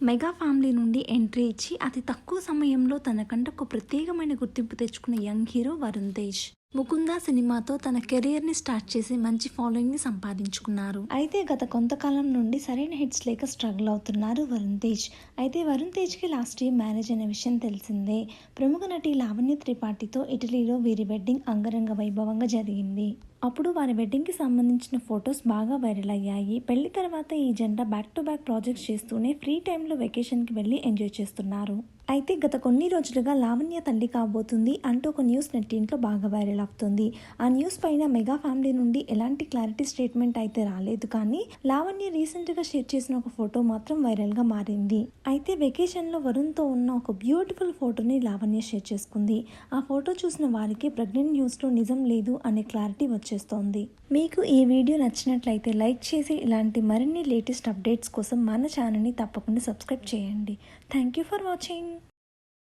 Mega family నుండి entry ఇచ్చి అతి తక్కువ సమయంలో తనకంటే ఒక ప్రత్యేకమైన గుర్తింపు తెచ్చుకున్న యంగ్ హీరో వరుణ్ తేజ్. ముకుంద సినిమాతో తన కెరియర్ని స్టార్ట్ చేసి మంచి ఫాలోయింగ్ని సంపాదించుకున్నారు. అయితే గత కొంతకాలం నుండి సరైన హిట్స్ లేక స్ట్రగుల్ అవుతున్నారు వరుణ్ తేజ్. అయితే వరుణ్ తేజ్కి లాస్ట్ ఇయర్ మ్యారేజ్ అనే విషయం తెలిసిందే. ప్రముఖ నటి లావణ్య త్రిపాఠితో ఇటలీలో వీరి వెడ్డింగ్ అంగరంగ వైభవంగా జరిగింది. అప్పుడు వారి వెడ్డింగ్కి సంబంధించిన ఫొటోస్ బాగా వైరల్ అయ్యాయి. పెళ్లి తర్వాత ఈ జంట బ్యాక్ టు బ్యాక్ ప్రాజెక్ట్స్ చేస్తూనే ఫ్రీ టైంలో వెకేషన్కి వెళ్ళి ఎంజాయ్ చేస్తున్నారు. అయితే గత కొన్ని రోజులుగా లావణ్య తల్లి కాబోతుంది అంటూ ఒక న్యూస్ నెట్టింట్లో బాగా వైరల్ అవుతుంది. ఆ న్యూస్ పైన మెగా ఫ్యామిలీ నుండి ఎలాంటి క్లారిటీ స్టేట్మెంట్ అయితే రాలేదు. కానీ లావణ్య రీసెంట్గా షేర్ చేసిన ఒక ఫోటో మాత్రం వైరల్గా మారింది. అయితే వెకేషన్లో వరుణ్తో ఉన్న ఒక బ్యూటిఫుల్ ఫోటోని లావణ్య షేర్ చేసుకుంది. ఆ ఫోటో చూసిన వారికి ప్రెగ్నెంట్ న్యూస్లో నిజం లేదు అనే క్లారిటీ వచ్చేస్తోంది. మీకు ఈ వీడియో నచ్చినట్లయితే లైక్ చేసి ఇలాంటి మరిన్ని లేటెస్ట్ అప్డేట్స్ కోసం మన ఛానల్ని తప్పకుండా సబ్స్క్రైబ్ చేయండి. Thank you for watching.